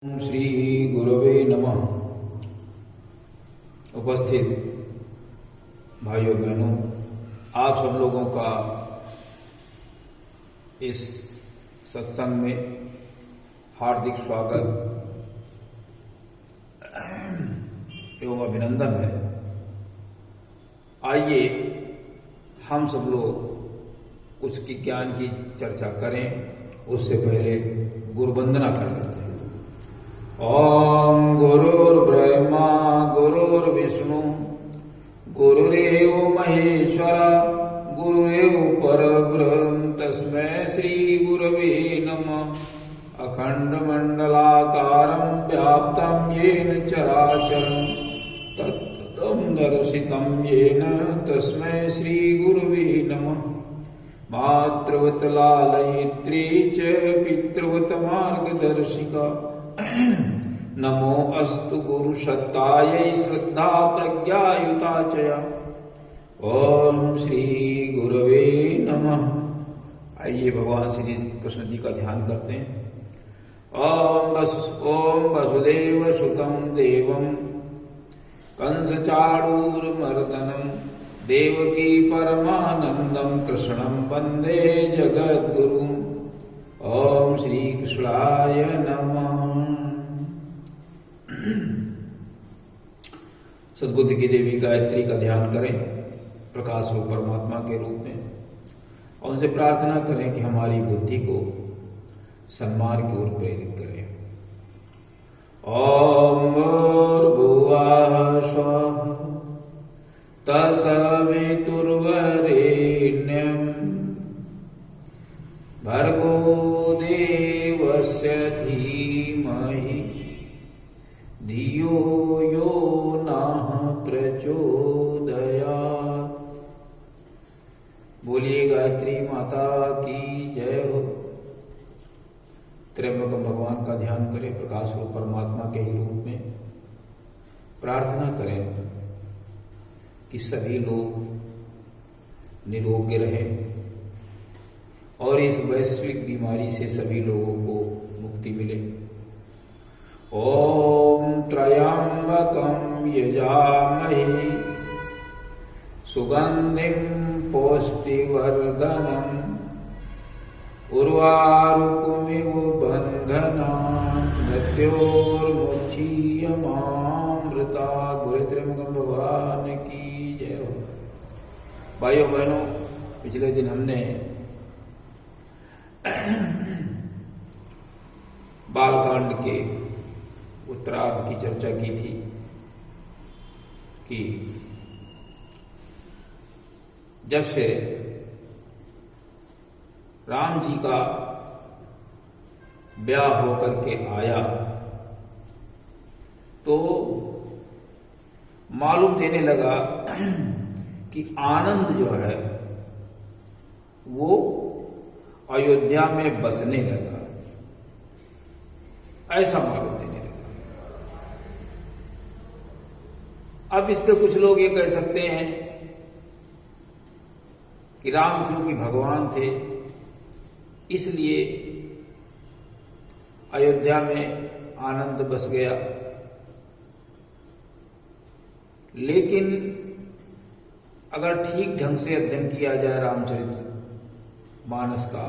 ओम श्री गुरवे नमः। उपस्थित भाइयों बहनों, आप सब लोगों का इस सत्संग में हार्दिक स्वागत एवं अभिनंदन है। आइए हम सब लोग कुछ ज्ञान की चर्चा करें। उससे पहले गुरु वंदना कर लेते हैं। ओम गुरुर्ब्रह्मा गुरुर्विष्णु गुरुरेव महेश्वर गुरुरेव परब्रह्म तस्मै श्री गुरवे नमः। अखंड मंडलाकारं व्याप्तं येन चराचरं तत्पदं दर्शितं येन तस्मै श्री गुरवे नमः। मातृवत लालयित्री च पितृवत मार्गदर्शिका नमो अस्तु गुरु सत्तायै श्रद्धा प्रज्ञायुता चया। ओम श्री गुरवे नमः। आइए भगवान श्री कृष्ण जी का ध्यान करते हैं। ओम वसुदेव सुतं देवं कंस चाणूरमर्दनं देवकी परमानंदं कृष्णं वंदे जगद्गुरुम्। ओम श्री कृष्णाय नमः। सद्बुद्धि की देवी गायत्री का ध्यान करें प्रकाश रूप परमात्मा के रूप में, और उनसे प्रार्थना करें कि हमारी बुद्धि को सन्मार्ग की ओर प्रेरित करें। ओम भूर्भुवः स्वः तत्सवितुर्वरेण्यं भर्गो देवस्य धीमहि धियो यो नः प्रचोदयात्। बोलिए गायत्री माता की जय हो। त्र्यंबकम भगवान का ध्यान करें प्रकाश रूप परमात्मा के ही रूप में। प्रार्थना करें कि सभी लोग निरोग रहें और इस वैश्विक बीमारी से सभी लोगों को मुक्ति मिले। ओम त्र्यंबकं यजामहे सुगंधिं पौष्टिवर्धनम् उर्वारुकमिव बन्धनान् मृत्योर्मुक्षीयमामृतात्। बोले त्र्यंबकम भगवान की जय हो। भाइयों बहनों, पिछले दिन हमने बालकांड के उत्तरार्ध की चर्चा की थी कि जब से राम जी का ब्याह होकर के आया तो मालूम देने लगा कि आनंद जो है वो अयोध्या में बसने लगा, ऐसा मालूम देने लगा। अब इस पे कुछ लोग ये कह सकते हैं कि राम चूंकि भगवान थे इसलिए अयोध्या में आनंद बस गया, लेकिन अगर ठीक ढंग से अध्ययन किया जाए रामचरित मानस का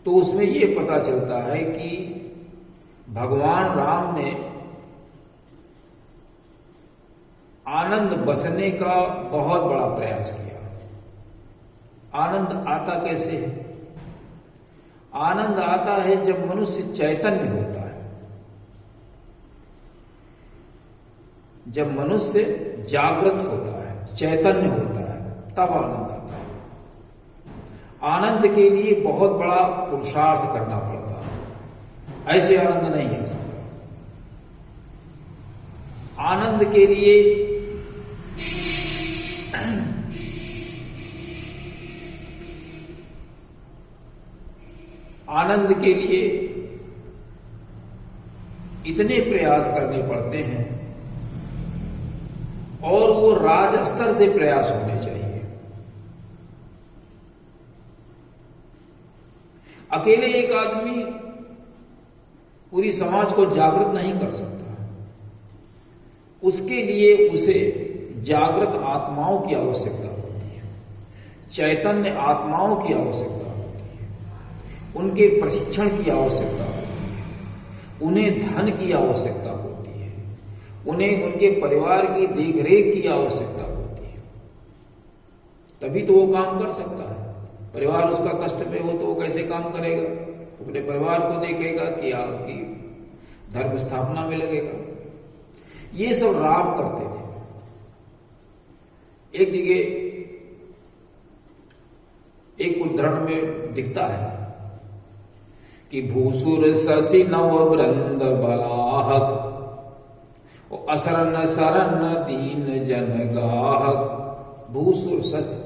तो उसमें ये पता चलता है कि भगवान राम ने आनंद बसने का बहुत बड़ा प्रयास किया। आनंद आता कैसे है? आनंद आता है जब मनुष्य चैतन्य होता है, जब मनुष्य जागृत होता है, चैतन्य होता है, तब आनंद आता है। आनंद के लिए बहुत बड़ा पुरुषार्थ करना पड़ता है, ऐसे आनंद नहीं आ सकता। आनंद के लिए इतने प्रयास करने पड़ते हैं और वो राज स्तर से प्रयास होने चाहिए। अकेले एक आदमी पूरी समाज को जागृत नहीं कर सकता। उसके लिए उसे जागृत आत्माओं की आवश्यकता होती है, चैतन्य आत्माओं की आवश्यकता होती है, उनके प्रशिक्षण की आवश्यकता होती है, उन्हें धन की आवश्यकता होती है, उन्हें उनके परिवार की देखरेख की आवश्यकता होती है। तभी तो वो काम कर सकता है। परिवार उसका कष्ट में हो तो वो कैसे काम करेगा? अपने परिवार को देखेगा कि धर्म स्थापना में लगेगा। ये सब राम करते थे। एक जगह एक उद्धरण में दिखता है कि भूसुर शशि नव वृंद बलाहक और असरन सरन दीन जन गाहक। भूसुर शशि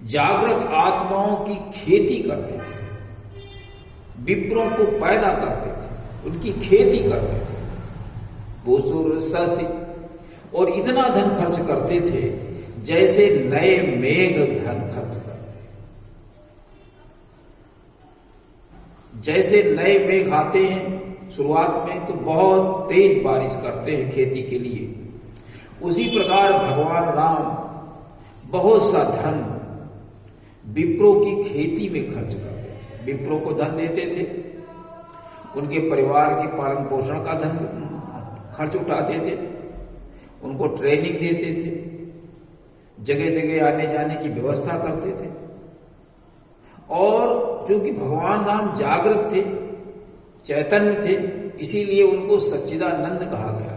जागृत आत्माओं की खेती करते थे, विप्रों को पैदा करते थे, उनकी खेती करते थे। भूसुर शशि और इतना धन खर्च करते थे जैसे नए मेघ धन खर्च करते। जैसे नए मेघ आते हैं शुरुआत में तो बहुत तेज बारिश करते हैं खेती के लिए, उसी प्रकार भगवान राम बहुत सा धन विप्रों की खेती में खर्च करते थे। विप्रों को धन देते थे, उनके परिवार के पालन पोषण का धन खर्च उठाते थे, उनको ट्रेनिंग देते थे, जगह जगह आने जाने की व्यवस्था करते थे। और क्योंकि भगवान राम जागृत थे, चैतन्य थे, इसीलिए उनको सच्चिदानंद कहा गया।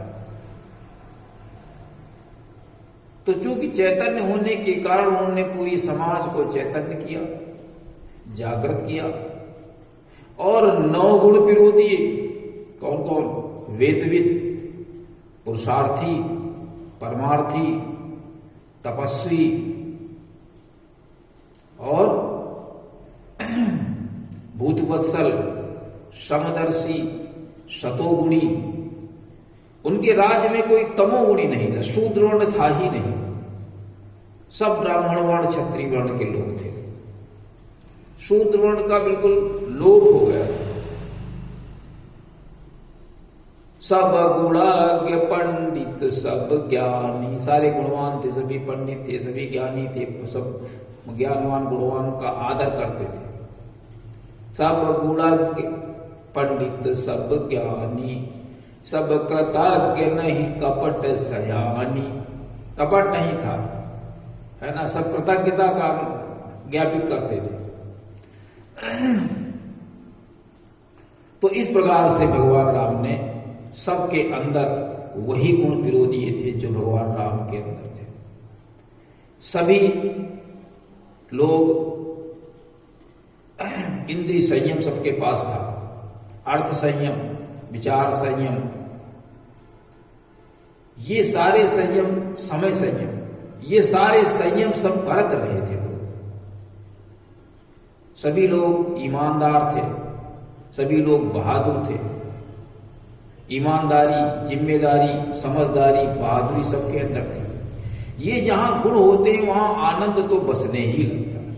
तो चूंकि चैतन्य होने के कारण उन्होंने पूरी समाज को चैतन्य किया, जागृत किया। और 9 गुण पिरो दिए। कौन कौन? वेदविद, पुरुषार्थी, परमार्थी, तपस्वी और भूतवत्सल, समदर्शी, शतोगुणी। उनके राज्य में कोई तमोगुणी नहीं था, शूद्र वर्ण था ही नहीं। सब ब्राह्मण वर्ण, क्षत्रिय वर्ण के लोग थे। शूद्र वर्ण का बिल्कुल लोप हो गया। सब गुणाज्ञ पंडित सब ज्ञानी, सारे गुणवान थे, सभी पंडित थे, सभी ज्ञानी थे, सब ज्ञानवान गुणवान का आदर करते थे। सब गुणाज्ञ पंडित सब ज्ञानी, सब कृतज्ञ नहीं कपट सयानी। कपट नहीं था, है ना, सब कृतज्ञता का ज्ञापित करते थे। तो इस प्रकार से भगवान राम ने सबके अंदर वही गुण पिरो दिए थे जो भगवान राम के अंदर थे। सभी लोग इंद्रिय संयम सबके पास था, अर्थ संयम, विचार संयम, ये सारे संयम, समय संयम, ये सारे संयम सब बरत रहे थे लोग। सभी लोग ईमानदार थे, सभी लोग बहादुर थे। ईमानदारी, जिम्मेदारी, समझदारी, बहादुरी सबके अंदर थी। ये जहां गुण होते हैं वहां आनंद तो बसने ही लगता है।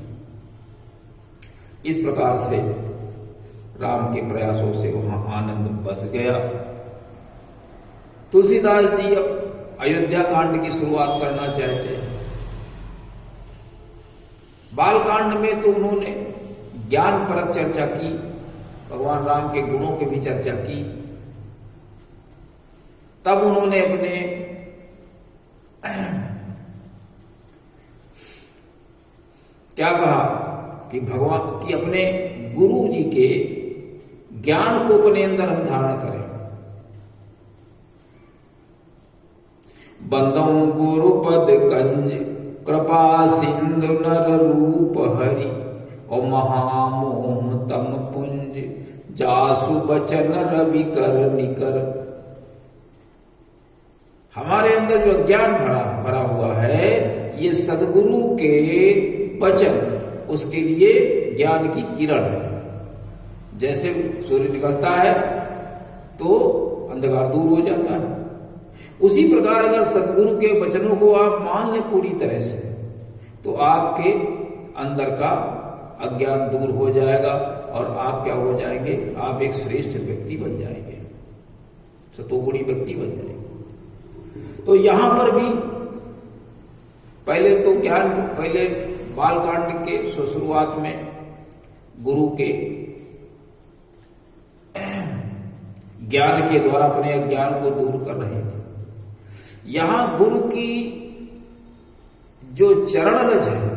इस प्रकार से राम के प्रयासों से वहां आनंद बस गया। तुलसीदास जी अब अयोध्या कांड की शुरुआत करना चाहते हैं। बाल कांड में तो उन्होंने ज्ञान परक चर्चा की, भगवान राम के गुणों की भी चर्चा की। तब उन्होंने अपने क्या कहा कि भगवान की अपने गुरु जी के ज्ञान को अपने अंदर हम धारण करें। बंदों गुरु पद कंज कृपा सिंधु नर रूप हरि और महामोह तम पुंज जासु बचन रवि कर निकर। हमारे अंदर जो ज्ञान भरा हुआ है, ये सदगुरु के वचन, उसके लिए ज्ञान की किरण है। जैसे सूर्य निकलता है तो अंधकार दूर हो जाता है, उसी प्रकार अगर सदगुरु के वचनों को आप मान लें पूरी तरह से, तो आपके अंदर का अज्ञान दूर हो जाएगा और आप क्या हो जाएंगे, आप एक श्रेष्ठ व्यक्ति बन जाएंगे, सतोगुणी व्यक्ति बन जाएंगे। तो यहां पर भी पहले तो ज्ञान, पहले बालकांड के शुरुआत में गुरु के ज्ञान के द्वारा अपने अज्ञान को दूर कर रहे थे। यहां गुरु की जो चरण रज है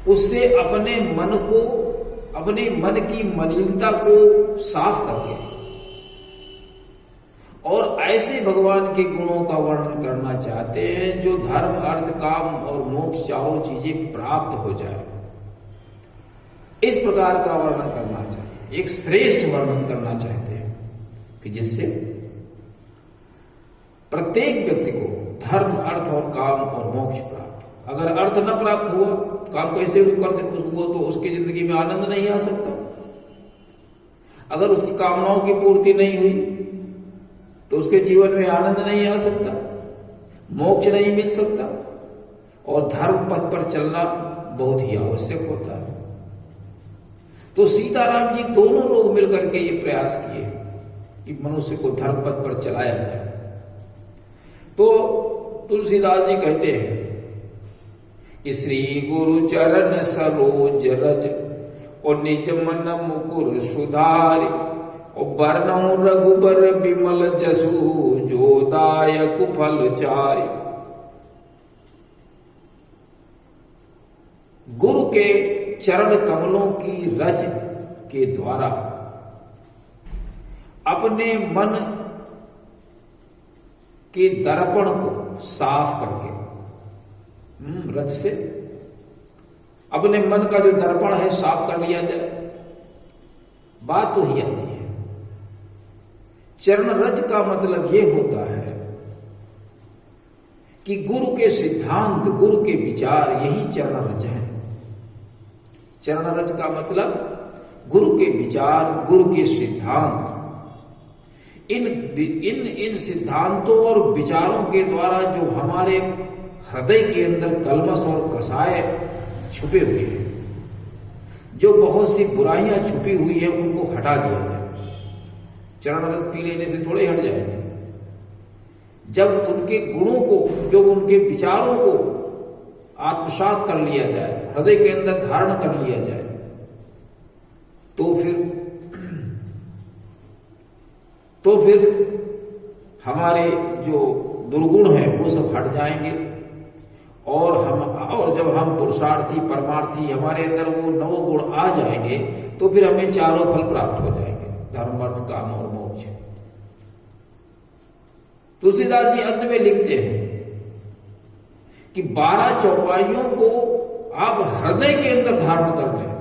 उससे अपने मन को, अपने मन की मलिनता को साफ करके और ऐसे भगवान के गुणों का वर्णन करना चाहते हैं जो धर्म, अर्थ, काम और मोक्ष चारों चीजें प्राप्त हो जाए। इस प्रकार का वर्णन करना चाहिए, एक श्रेष्ठ वर्णन करना चाहते हैं कि जिससे प्रत्येक व्यक्ति को धर्म, अर्थ और काम और मोक्ष प्राप्त। अगर अर्थ न प्राप्त हुआ, काम कैसे कर हुआ, तो उसकी जिंदगी में आनंद नहीं आ सकता। अगर उसकी कामनाओं की पूर्ति नहीं हुई तो उसके जीवन में आनंद नहीं आ सकता, मोक्ष नहीं मिल सकता, और धर्म पथ पर चलना बहुत ही आवश्यक होता है। तो सीताराम जी दोनों लोग मिलकर के ये प्रयास किए कि मनुष्य को धर्म पथ पर चलाया जाए। तो तुलसीदास जी कहते हैं, श्री गुरु चरण सरोज रज और निज मन मुकुर सुधारि, और बरनऊ रघुबर विमल जसु जो दायक फल चारि। गुरु के चरण कमलों की रज के द्वारा अपने मन के दर्पण को साफ करके, रज से अपने मन का जो दर्पण है साफ कर लिया जाए। बात तो ही आती है, चरण रज का मतलब यह होता है कि गुरु के सिद्धांत, गुरु के विचार, यही चरण रज है। चरण रज का मतलब गुरु के विचार, गुरु के सिद्धांत, इन सिद्धांतों और विचारों के द्वारा जो हमारे हृदय के अंदर कलमश और कसाय छुपे हुए हैं, जो बहुत सी बुराइयां छुपी हुई है, उनको हटा दिया जाए। चरण रज पी लेने से थोड़े हट जाएंगे। जब उनके गुणों को, जो उनके विचारों को आत्मसात कर लिया जाए, हृदय के अंदर धारण कर लिया जाए, तो फिर हमारे जो दुर्गुण है वो सब हट जाएंगे, और जब हम पुरुषार्थी, परमार्थी, हमारे अंदर वो नौ गुण आ जाएंगे, तो फिर हमें चारों फल प्राप्त हो जाएंगे, धर्म, अर्थ, काम और मोक्ष। तुलसीदास जी अंत में लिखते हैं कि 12 चौपाइयों को आप हृदय के अंदर धारण कर लें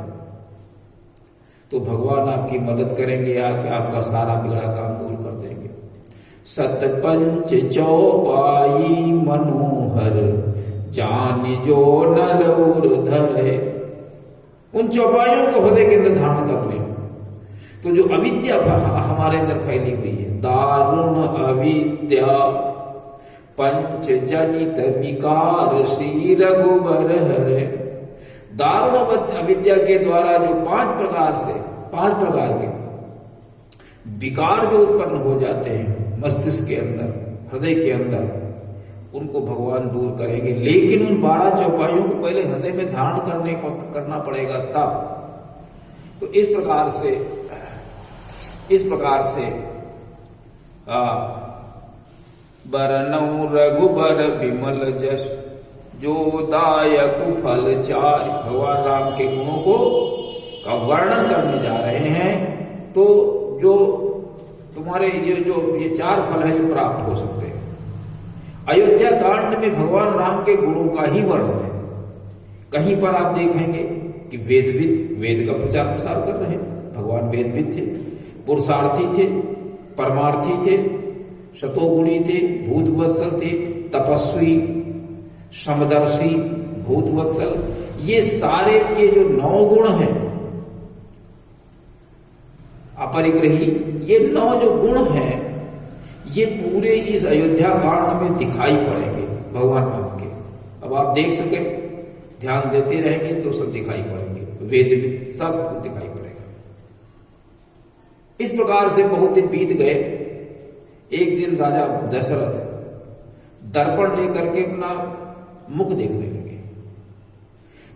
तो भगवान आपकी मदद करेंगे, आके आपका सारा बिगड़ा काम दूर कर देंगे। सतपंच चौपाई मनोहर जान जो नर उर्धर है। उन चौपाइयों को हृदय के अंदर धारण कर लें तो जो अविद्या हमारे अंदर फैली हुई है, दारुण अविद्या पंच जनित विकार श्री रघुबर हरे। दारुण अविद्या के द्वारा जो 5 प्रकार के विकार जो उत्पन्न हो जाते हैं मस्तिष्क के अंदर, हृदय के अंदर, उनको भगवान दूर करेंगे। लेकिन उन 12 चौपाइयों को पहले हृदय में धारण करना पड़ेगा तब। तो इस प्रकार से बरनऊ रघुबर विमल जस जो दायक फल चारि। भगवान राम के गुणों का वर्णन करने जा रहे हैं। तो जो तुम्हारे ये 4 फल है, ये प्राप्त हो सकते हैं। अयोध्या कांड में भगवान राम के गुणों का ही वर्णन है। कहीं पर आप देखेंगे कि वेद का प्रचार प्रसार कर रहे हैं। भगवान वेदविद थे, पुरुषार्थी थे, परमार्थी थे, शतोगुणी थे, भूतवत्सल थे, तपस्वी, समदर्शी, भूतवत्सल। ये सारे ये जो 9 गुण हैं अपरिग्रही, ये 9 जो गुण हैं, ये पूरे इस अयोध्या कांड में दिखाई पड़ेंगे भगवान राम के। अब आप देख सके, ध्यान देते रहेंगे तो सब दिखाई पड़ेंगे। वेद सब दिखाई पड़ेगा। इस प्रकार से बहुत दिन बीत गए। एक दिन राजा दशरथ दर्पण लेकर के अपना मुख देखने लगे,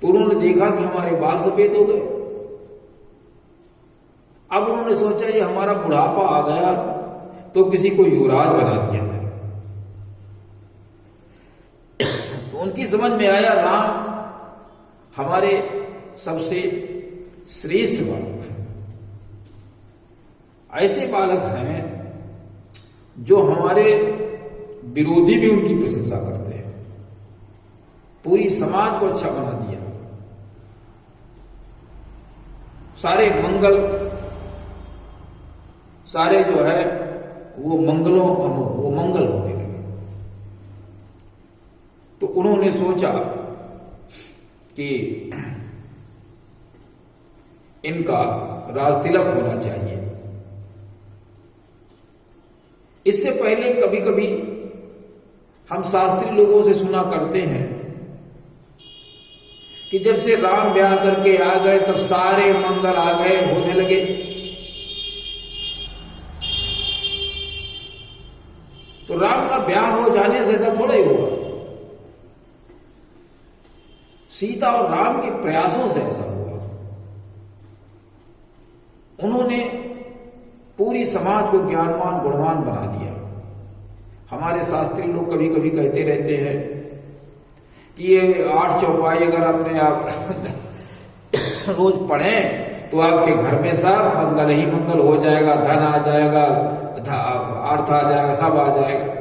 तो उन्होंने देखा कि हमारे बाल सफेद हो गए। अब उन्होंने सोचा ये हमारा बुढ़ापा आ गया तो किसी को युवराज बना दिया जाए। तो उनकी समझ में आया राम हमारे सबसे श्रेष्ठ बालक हैं। ऐसे बालक हैं जो हमारे विरोधी भी उनकी प्रशंसा करते हैं। पूरी समाज को अच्छा बना दिया, सारे मंगल, सारे जो है वो मंगल होने लगे। तो उन्होंने सोचा कि इनका राजतिलक होना चाहिए। इससे पहले कभी कभी हम शास्त्री लोगों से सुना करते हैं कि जब से राम ब्याह करके आ गए तब सारे मंगल आ गए होने लगे। तो राम का ब्याह हो जाने से ऐसा थोड़ा ही हुआ, सीता और राम के प्रयासों से ऐसा हुआ। उन्होंने पूरी समाज को ज्ञानवान गुणवान बना दिया। हमारे शास्त्री लोग कभी कभी कहते रहते हैं कि ये 8 चौपाई अगर अपने आप रोज पढ़ें तो आपके घर में सब मंगल ही मंगल हो जाएगा, धन आ जाएगा, अर्थ आ जाएगा, सब आ जाएगा।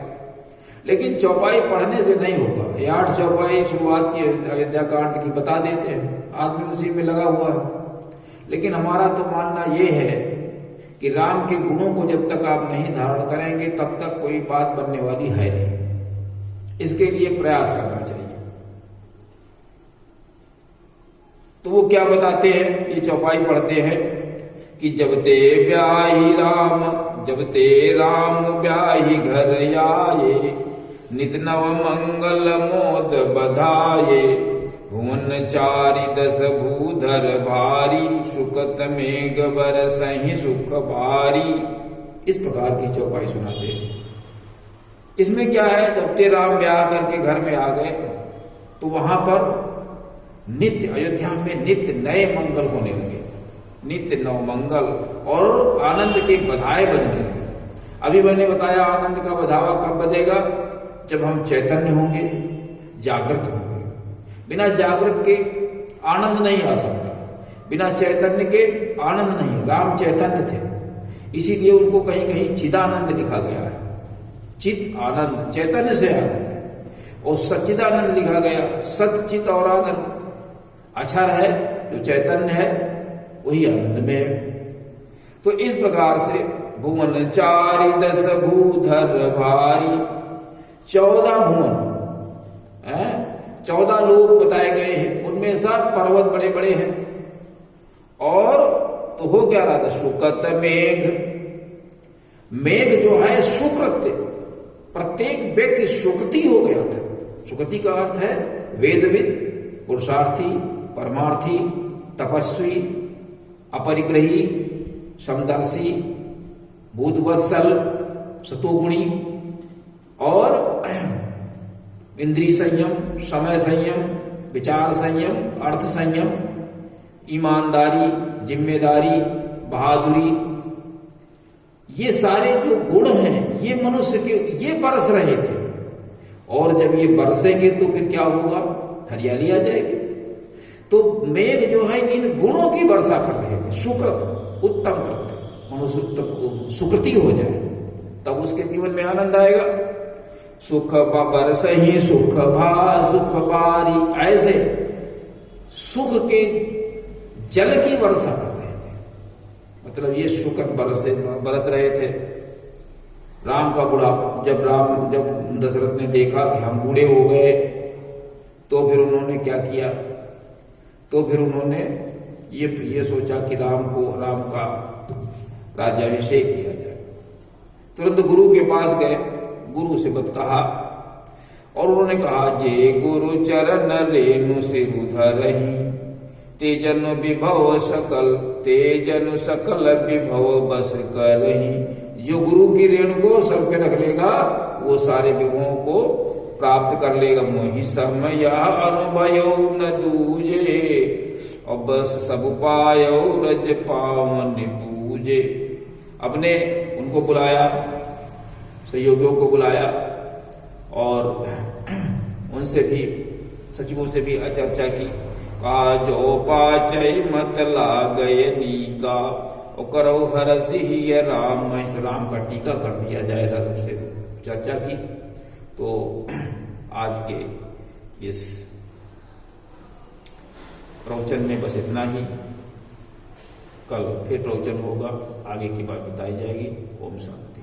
लेकिन चौपाई पढ़ने से नहीं होगा। ये 8 चौपाई शुरुआत की अयोध्या कांड की बता देते हैं, आदमी उसी में लगा हुआ है। लेकिन हमारा तो मानना ये है कि राम के गुणों को जब तक आप नहीं धारण करेंगे तब तक कोई बात बनने वाली है नहीं। इसके लिए प्रयास करना चाहिए। तो वो क्या बताते हैं, ये चौपाई पढ़ते हैं कि जब ते राम ब्याही घर आए, नित नव मंगल मोद बधाये, भुवन चारि 10 भूधर भारी, सुकत मेघ बरसहि सुख भारी। इस प्रकार की चौपाई सुनाते हैं। इसमें क्या है, जब ते राम ब्याह करके घर में आ गए तो वहां पर नित्य अयोध्या में नित्य नए मंगल होने लगे, नित्य नव मंगल, और आनंद के बधाए बजने लगे। अभी मैंने बताया आनंद का बधावा कब बजेगा, जब हम चैतन्य होंगे, जागृत होंगे। बिना जागृत के आनंद नहीं आ सकता, बिना चैतन्य के आनंद नहीं। राम चैतन्य थे, इसीलिए उनको कहीं कहीं चिदानंद लिखा गया है। चित आनंद, चैतन्य से आनंद, और सच्चिदानंद लिखा गया। सत चित और आनंद अक्षर है, जो चैतन्य है वही आनंद में है। तो इस प्रकार से भुवन चारि 10 भूधर भारी, 14 भुवन, 14 लोग बताए गए हैं, उनमें सब पर्वत बड़े बड़े हैं। और तो हो क्या रहा था, सुकत मेघ, मेघ जो है सुकृत्य, प्रत्येक व्यक्ति सुकृति हो गया था। सुकृति का अर्थ है वेदविद, पुरुषार्थी, परमार्थी, तपस्वी, अपरिग्रही, समदर्शी, भूतवत्सल, सतोगुणी, और इंद्रिय संयम, समय संयम, विचार संयम, अर्थ संयम, ईमानदारी, जिम्मेदारी, बहादुरी, ये सारे जो गुण हैं ये मनुष्य के ये बरस रहे थे। और जब ये बरसेंगे तो फिर क्या होगा, हरियाली आ जाएगी। तो मेघ जो है इन गुणों की वर्षा कर रहे थे। सुकृत, उत्तम कृत्य, मनुष्य उत्तम सुकृति हो जाए तब उसके जीवन में आनंद आएगा। सुख बरसहि सुख बारी, ऐसे सुख के जल की वर्षा कर रहे थे। मतलब ये सुकृत बरस रहे थे। राम का बुढ़ापा, जब दशरथ ने देखा कि हम बूढ़े हो गए तो फिर उन्होंने क्या किया, तो फिर उन्होंने ये सोचा कि राम का राज्याभिषेक किया जाए। तुरंत गुरु के पास गए, गुरु से बत कहा, और उन्होंने कहा जे गुरु चरण रेणु सिरु धरहि, तेजन विभव सकल, तेजन सकल विभव बस करही। जो गुरु की रेणु को सर पे रख लेगा वो सारे विभवों को प्राप्त कर लेगा। मोहि समय अनुभयो न दूजे, और बस सब पायो रज पावन पूजे। अपने उनको बुलाया, सहयोगियों को बुलाया और उनसे भी, सचिवों से भी चर्चा की। काजो पाचय मत लागय नीका, और करो हरसि ही राम। राम का टीका कर दिया जाएगा, सबसे चर्चा की। तो आज के इस प्रवचन में बस इतना ही। कल फिर प्रवचन होगा, आगे की बात बताई जाएगी। ओम शांति।